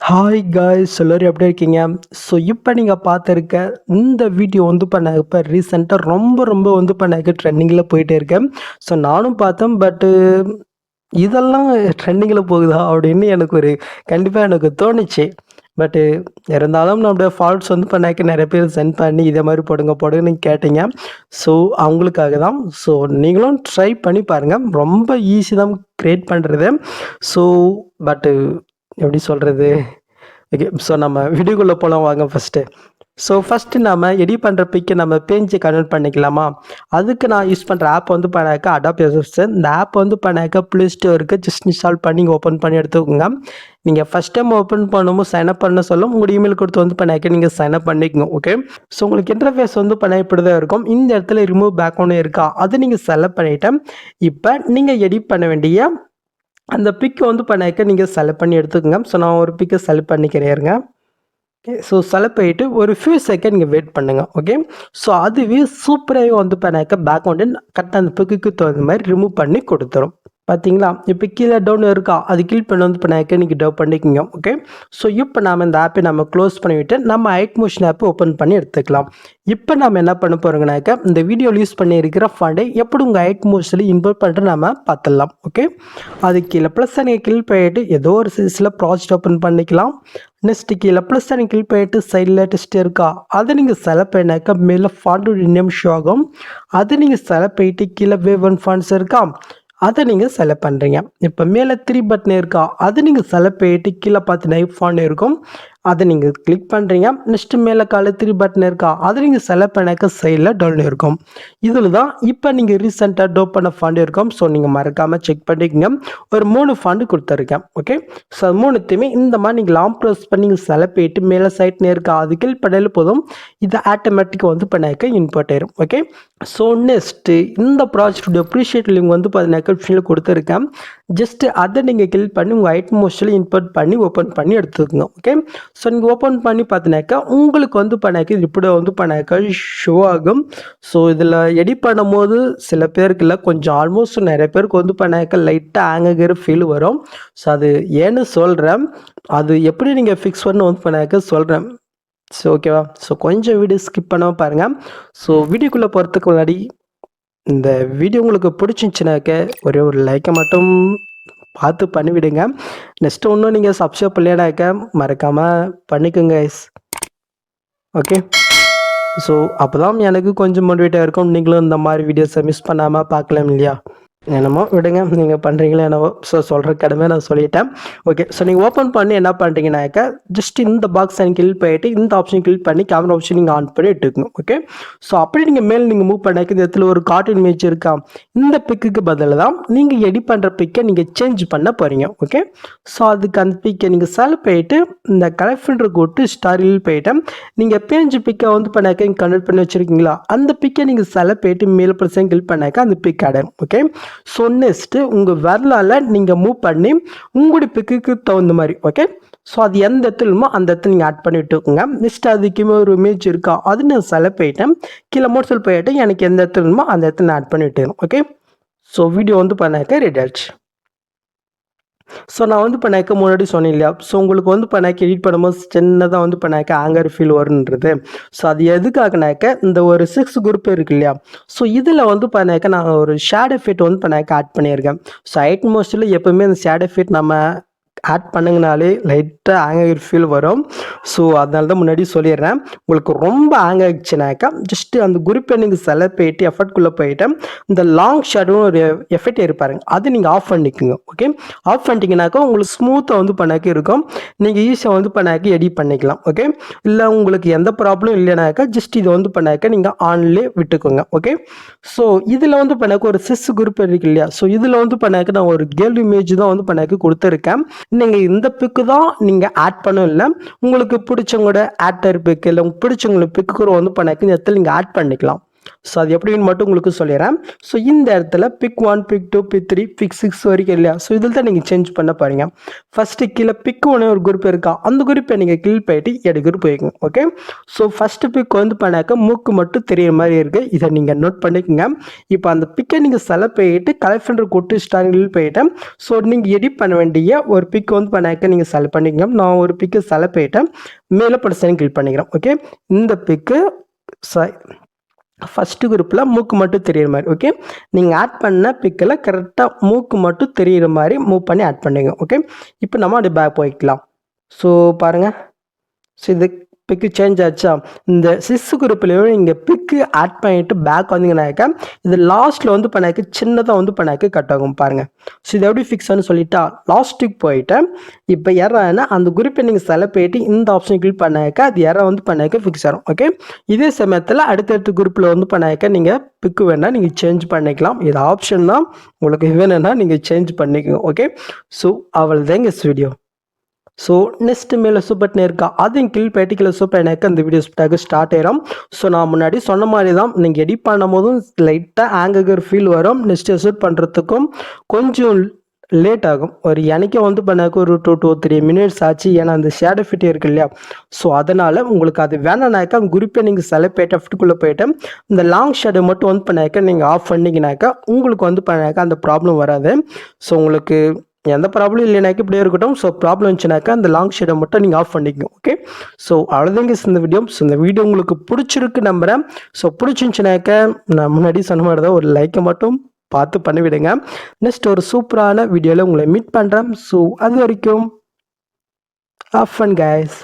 Hi guys, எல்லோரும் எப்படி இருக்கீங்க? ஸோ இப்போ நீங்கள் பார்த்துருக்க இந்த வீடியோ வந்து பண்ண இப்போ ரீசெண்டாக ரொம்ப வந்து பண்ண ட்ரெண்டிங்கில் போயிட்டே இருக்கேன். ஸோ நானும் பார்த்தேன், பட்டு இதெல்லாம் ட்ரெண்டிங்கில் போகுதா அப்படின்னு எனக்கு கண்டிப்பாக எனக்கு தோணுச்சு. பட்டு இருந்தாலும் நம்மளுடைய ஃபால்ட்ஸ் வந்து பண்ணாக்க நிறைய பேர் சென்ட் பண்ணி இதே மாதிரி போடுங்கன்னு கேட்டீங்க. ஸோ அவங்களுக்காக தான். ஸோ நீங்களும் ட்ரை பண்ணி பாருங்கள். ரொம்ப ஈஸி தான் க்ரியேட் பண்ணுறது. ஸோ பட்டு எப்படி சொல்கிறது? ஓகே, ஸோ நம்ம வீடியோக்குள்ளே போகலாம் வாங்க ஃபஸ்ட்டு. ஸோ ஃபஸ்ட்டு நம்ம எடிட் பண்ணுற பிக்கை நம்ம பேஞ்சை கன்வெர்ட் பண்ணிக்கலாமா? அதுக்கு நான் யூஸ் பண்ணுற ஆப் வந்து பண்ணாக்க அடாப் எஃப்எஃப்எஸ். இந்த ஆப் வந்து பண்ணாக்க ப்ளே ஸ்டோருக்கு ஜஸ்ட் இன்ஸ்டால் பண்ணி ஓப்பன் பண்ணி எடுத்துக்கோங்க. நீங்கள் ஃபஸ்ட் டைம் ஓப்பன் பண்ணும்போது சைன்அப் பண்ண சொல்லும். உங்களோட இமெயில் கொடுத்து வந்து பண்ணாக்க நீங்கள் சைன்அப் பண்ணிக்கோங்க. ஓகே, ஸோ உங்களுக்கு இன்டர்ஃபேஸ் வந்து பண்ண இப்படி தான் இருக்கும். இந்த இடத்துல ரிமூவ் பேக்ரவுண்ட் இருக்கா, அது நீங்கள் செலக்ட் பண்ணிவிட்டேன். இப்போ நீங்கள் எடிட் பண்ண வேண்டிய அந்த பிக்கை வந்து பண்ணாக்க நீங்கள் செலக்ட் பண்ணி எடுத்துக்கோங்க. ஸோ நான் ஒரு பிக்கை செலக்ட் பண்ணிக்கிறேங்க. ஓகே, ஸோ செலக்ட் பண்ணிவிட்டு ஒரு ஃபியூ செகண்ட் நீங்கள் வெயிட் பண்ணுங்கள். ஓகே, ஸோ அதுவே சூப்பராக வந்து பண்ணாக்க பேக்ரவுண்டு கரெக்டாக அந்த பிக்குக்கு தகுந்த மாதிரி ரிமூவ் பண்ணி கொடுத்துரும். பார்த்தீங்களா? இப்போ கீழே டவுன் இருக்கா, அது கீழ் பண்ணி வந்து பண்ணாக்க நீங்கள் டவுன் பண்ணிக்கோங்க. ஓகே, ஸோ இப்போ நம்ம இந்த ஆப்பை நம்ம க்ளோஸ் பண்ணிவிட்டு நம்ம ஐட்மோஷன் ஆப்பை ஓப்பன் பண்ணி எடுத்துக்கலாம். இப்போ நம்ம என்ன பண்ண போகிறோங்கனாக்க இந்த வீடியோவில் யூஸ் பண்ணியிருக்கிற ஃபண்டை எப்படி உங்கள் ஐட்மோஷனில் இன்வெர்ட் பண்ணிட்டு நம்ம பார்த்துடலாம். ஓகே, அது கீழே ப்ளஸ் நீங்கள் கிளிக் பண்ணிட்டு ஏதோ ஒரு சைஸில் ப்ராஜெக்ட் ஓப்பன் பண்ணிக்கலாம். நெக்ஸ்ட் கீழே ப்ளஸ் நீங்கள் கிளிக் பண்ணிட்டு சைடில் டெஸ்ட் இருக்கா, அதை நீங்கள் செலக்ட் பண்ணினாக்க மேலே ஃபாண்டோட நேம் ஷோ ஆகும். அதை நீங்கள் செலக்ட் பண்ணிட்டு கீழே வேவ் ஒன் ஃபாண்ட்ஸ் இருக்கா, அதை நீங்கள் செலக்ட் பண்ணுறீங்க. இப்போ மேலே 3 பட்டன் இருக்கா, அது நீங்கள் செலக்ட் பண்ணிட்டு கீழே பார்த்து நைஃப் ஃபாண்ட் இருக்கும், அதை நீங்கள் கிளிக் பண்ணுறீங்க. நெக்ஸ்ட்டு மேலே காலை 3 பட்டன் இருக்கா, அதை நீங்கள் செலக்ட் பண்ணாக்க சைடில் டவுன் இருக்கும். இதில் தான் இப்போ நீங்கள் ரீசெண்டாக டவுன் பண்ண ஃபாண்ட் இருக்கும். ஸோ நீங்கள் மறக்காமல் செக் பண்ணிக்கோங்க. ஒரு 3 ஃபாண்டு கொடுத்துருக்கேன். ஓகே, ஸோ 3த்தையுமே இந்த மாதிரி நீங்கள் லாங் ப்ரெஸ் பண்ணி நீங்கள் செலக்ட் பண்ணிட்டு மேலே சைட்னு இருக்கா, அது கிளிக் பண்ணாலே போதும், இது ஆட்டோமேட்டிக்காக வந்து பண்ணாக்க இன்புட் ஆயிரும். ஓகே, ஸோ நெக்ஸ்ட்டு இந்த ப்ராஜெக்டோட அப்ரிஷியேட் லிங்க் வந்து பார்த்தீங்கன்னா ஆப்ஷனில் கொடுத்துருக்கேன். ஜஸ்ட்டு அதை நீங்கள் கிளிக் பண்ணி உங்கள் ஐட்மோஷனில் இன்புட் பண்ணி ஓப்பன் பண்ணி எடுத்துக்கோங்க. ஓகே, ஸோ நீங்கள் ஓப்பன் பண்ணி பார்த்தினாக்கா உங்களுக்கு வந்து பண்ணாக்க இது இப்படி வந்து பண்ணாக்க ஷோ ஆகும். ஸோ இதில் எடிட் பண்ணும் போது சில பேருக்கு இல்லை, கொஞ்சம் ஆல்மோஸ்ட் நிறைய பேருக்கு வந்து பண்ணாக்க லைட்டாக ஹேங் ஆகிற ஃபீல் வரும். ஸோ அது ஏன்னு சொல்கிறேன், அது எப்படி நீங்கள் ஃபிக்ஸ் பண்ண வந்து பண்ணாக்க சொல்கிறேன். ஸோ ஓகேவா? ஸோ கொஞ்சம் வீடியோ ஸ்கிப் பண்ணாமல் பாருங்கள். ஸோ வீடியோக்குள்ளே போகிறதுக்கு முன்னாடி இந்த வீடியோ உங்களுக்கு பிடிச்சிருந்துச்சுனாக்க ஒரே ஒரு லைக்கை மட்டும் பார்த்து பண்ணிவிடுங்க. நெக்ஸ்ட்டு இன்னும் நீங்கள் சப்ஸ்கிரைப் பண்ணலைனாக்க மறக்காமல் பண்ணிக்கோங்க கைஸ். ஓகே, ஸோ அப்போ தான் எனக்கு கொஞ்சம் மோட்டிவேட்டாக இருக்கும். நீங்களும் இந்த மாதிரி வீடியோஸை மிஸ் பண்ணாமல் பார்க்கலாம் இல்லையா? என்னமோ விடுங்க, நீங்கள் பண்ணுறீங்களோ என்னவோ. ஸோ சொல்கிற கடமை நான் சொல்லிட்டேன். ஓகே, ஸோ நீங்கள் ஓப்பன் பண்ணி என்ன பண்ணுறீங்கனாக்கா ஜஸ்ட் இந்த பாக்ஸ் கிளிக் பண்ணிட்டு இந்த ஆப்ஷன் கிளிக் பண்ணி கேமரா ஆப்ஷன் நீங்கள் ஆன் பண்ணி எடுத்துக்கணும். ஓகே, ஸோ அப்படி நீங்கள் மேல் நீங்கள் மூவ் பண்ணாக்க இந்த இடத்துல ஒரு கார்ட்டூன் இமேஜ் இருக்கா, இந்த பிக்குக்கு பதில் தான் நீங்கள் எடிட் பண்ணுற பிக்கை நீங்கள் சேஞ்ச் பண்ண போகிறீங்க. ஓகே, ஸோ அதுக்கு அந்த பிக்கை நீங்கள் செலக்ட் பண்ணிட்டு இந்த கலர் ஃபில்டர் கூட்டு ஸ்டாரில் போயிட்டு நீங்கள் பேஞ்சு பிக்கை வந்து பண்ணாக்க இங்கே கன்வெர்ட் பண்ணி வச்சுருக்கீங்களா, அந்த பிக்கை நீங்கள் செலக்ட் பண்ணிட்டு மேல் பர்சன் கிளிக் பண்ணாக்க அந்த பிக் ஆடும். ஓகே, ஸோ நெக்ஸ்ட்டு உங்கள் வரலால் நீங்கள் மூவ் பண்ணி உங்களுடைய பிக்குக்கு தகுந்த மாதிரி. ஓகே, ஸோ அது எந்த இடத்துலமோ அந்த இடத்துல நீங்கள் ஆட் பண்ணி விட்டுக்கோங்க. நெக்ஸ்ட் அதுக்குமே ஒரு இமேஜ் இருக்கா, அது நான் செலக்ட் பண்ணிட்டேன். கீழே மோட்ஸில் போயிட்டு எனக்கு எந்த இடத்துலமோ அந்த இடத்துல நான் ஆட் பண்ணி விட்டுக்கணும். ஓகே, ஸோ வீடியோ வந்து பண்ணாக்க ரெடி ஆச்சு. ஸோ நான் வந்து பண்ணாக்க முன்னாடி சொன்னேன் இல்லையா, ஸோ உங்களுக்கு வந்து பண்ணாக்க எடிட் பண்ணும்போது சின்னதாக வந்து பண்ணாக்க ஆங்கர் ஃபீல் வருன்றது. ஸோ அது எதுக்காகனாக்க இந்த ஒரு 6 குரூப் இருக்கு இல்லையா, ஸோ இதில் வந்து பண்ணாக்க நான் ஒரு ஷேடோ எஃபெக்ட் வந்து பண்ணாக்க ஆட் பண்ணியிருக்கேன். ஸோ ஐட்மோஸ்டில் எப்போவுமே அந்த ஷேடோ எஃபெக்ட் நம்ம ஆட் பண்ணுங்கனாலே லைட்டாக ஹேங் ஆகிற ஃபீல் வரும். ஸோ அதனால தான் முன்னாடி சொல்லிடுறேன். உங்களுக்கு ரொம்ப ஹேங் ஆகிடுச்சுனாக்கா ஜஸ்ட்டு அந்த குரூப்பை நீங்கள் செலக்ட் பண்ணிட்டு எஃபர்ட்குள்ளே போயிட்டு இந்த லாங் ஷேடோன்னு ஒரு எஃபெக்ட் இருப்பாருங்க, அது நீங்கள் ஆஃப் பண்ணிக்கோங்க. ஓகே, ஆஃப் பண்ணிட்டீங்கனாக்கா உங்களுக்கு ஸ்மூத்தாக வந்து பண்ணாக்க இருக்கும். நீங்கள் ஈஸியாக வந்து பண்ணாக்க எடிட் பண்ணிக்கலாம். ஓகே, இல்லை உங்களுக்கு எந்த ப்ராப்ளம் இல்லைனாக்கா ஜஸ்ட் இதை வந்து பண்ணாக்க நீங்கள் ஆன்லேயே விட்டுக்கோங்க. ஓகே, ஸோ இதில் வந்து பண்ணாக்க ஒரு 6 குரூப் இருக்கு இல்லையா, ஸோ இதில் வந்து பண்ணாக்க நான் ஒரு கேர்ள் இமேஜ் தான் வந்து பண்ணாக்க கொடுத்துருக்கேன். நீங்கள் இந்த பிக்கு தான் நீங்கள் ஆட் பண்ண இல்லை, உங்களுக்கு பிடிச்சவங்களோட ஆக்டர் பிக்கு இல்லை உங்களுக்கு பிடிச்சவங்களோட பிக்கு கூட வந்து பண்ணாக்க இந்த இடத்துல நீங்கள் ஆட் பண்ணிக்கலாம். ஸோ அது எப்படின்னு மட்டும் உங்களுக்கு சொல்லிடுறேன். ஸோ இந்த இடத்துல பிக் 1, பிக் 2, பிக் 3, பிக் 6 வரைக்கும் இல்லையா? ஸோ இதில் தான் நீங்கள் சேஞ்ச் பண்ண போறீங்க. ஃபஸ்ட்டு கீழே பிக் 1 ஒரு குரூப் இருக்கா, அந்த குரூப்பை நீங்கள் கிளிக் பண்ணிட்டு எடு குரூப் வைக்கணும். ஓகே, ஸோ ஃபஸ்ட்டு பிக் வந்து பண்ணாக்க மூக்கு மட்டும் தெரியுற மாதிரி இருக்குது. இதை நீங்கள் நோட் பண்ணிக்கோங்க. இப்போ அந்த பிக்கை நீங்கள் செலக்ட் பண்ணிட்டு கலெக்ட் பண்ணுற கொட்டு ஸ்டாரில் போயிட்டேன். ஸோ நீங்கள் எடிட் பண்ண வேண்டிய ஒரு பிக் வந்து பண்ணாக்க நீங்கள் செலக்ட் பண்ணிக்கோங்க. நான் ஒரு பிக்கை செலக்ட் பண்ணிட்டேன், மேலே பர்சன் கிளிக் பண்ணிக்கிறேன். ஓகே, இந்த பிக்கு ஃபஸ்ட்டு குரூப்பில் மூக்கு மட்டும் தெரியிற மாதிரி. ஓகே, நீங்கள் ஆட் பண்ண பிக்கில் கரெக்டாக மூக்கு மட்டும் தெரியிற மாதிரி மூவ் பண்ணி ஆட் பண்ணுங்க. ஓகே, இப்போ நம்ம அப்படி பேக் போய்க்கலாம். ஸோ பாருங்கள், ஸோ இது பிக்கு சேஞ்ச் ஆச்சா? இந்த 6 குரூப்லேயும் நீங்கள் பிக்கு ஆட் பண்ணிவிட்டு பேக் வந்தீங்கன்னாக்கா இது லாஸ்ட்டில் வந்து பண்ணாக்க சின்னதாக வந்து பண்ணாக்க கட் ஆகும் பாருங்கள். ஸோ இது எப்படி ஃபிக்ஸ்னு சொல்லிட்டா லாஸ்ட்டுக்கு போயிட்டு இப்போ எறனா அந்த குரூப்பை நீங்கள் செலக்ட் பண்ணிட்டு இந்த ஆப்ஷன் கிளிக் பண்ணாக்க அது எற வந்து பண்ணாக்க ஃபிக்ஸ் ஆகும். ஓகே, இதே சமயத்தில் அடுத்தடுத்த குரூப்பில் வந்து பண்ணாக்க நீங்கள் பிக்கு வேணால் நீங்கள் சேஞ்ச் பண்ணிக்கலாம். இது ஆப்ஷன் தான், உங்களுக்கு வேணும்னா நீங்கள் சேஞ்ச் பண்ணிக்கோங்க. ஓகே, ஸோ அவ்வளோதாங்க இஸ் வீடியோ. ஸோ நெக்ஸ்ட் மேலே சூப்பர்னு இருக்கா, அதையும் கிளிக் பண்ணிட்டு சூப்பர் எனக்கு அந்த வீடியோஸ் ஸ்டார்ட் ஆயிடும். ஸோ நான் முன்னாடி சொன்ன மாதிரி தான், நீங்கள் எடிட் பண்ணும் போதும் லைட்டாக ஆங்கர் ஃபீல் வரும். நெக்ஸ்ட் ஷூட் பண்ணுறதுக்கும் கொஞ்சம் லேட் ஆகும். ஒரு எனக்கே வந்து பண்ணாக்க ஒரு 2 to 3 மினிட்ஸ் ஆச்சு. ஏன்னா அந்த ஷேடோ ஃபிட் இருக்கு இல்லையா? ஸோ அதனால் உங்களுக்கு அது வேணானாக்கா குரூப்பை நீங்கள் செலக்ட் பண்ணிட்டு ஃபிட்டுக்குள்ளே போயிட்டு இந்த லாங் ஷேடோ மட்டும் வந்து பண்ணாக்க நீங்கள் ஆஃப் பண்ணிங்கனாக்கா உங்களுக்கு வந்து பண்ணாக்க அந்த ப்ராப்ளம் வராது. ஸோ உங்களுக்கு எந்த ப்ராப்ளம் இல்லைனாக்கா இப்படியே இருக்கட்டும். ஸோ ப்ராப்ளம் இருந்துச்சுனாக்கா அந்த லாங் ஷேடை மட்டும் நீங்கள் ஆஃப் பண்ணிக்கணும். ஓகே, ஸோ அவ்வளோதாங்க இந்த வீடியோ. ஸோ இந்த வீடியோ உங்களுக்கு பிடிச்சிருக்கு நம்புகிறேன். ஸோ பிடிச்சிருந்துச்சுனாக்கா நான் முன்னாடி சொன்ன மாதிரி தான் ஒரு லைக்கை மட்டும் பார்த்து பண்ணிவிடுங்க. நெக்ஸ்ட் ஒரு சூப்பரான வீடியோவில் உங்களை மீட் பண்ணுறேன். ஸோ அது வரைக்கும் ஹேவ் ஃபன் கைஸ்.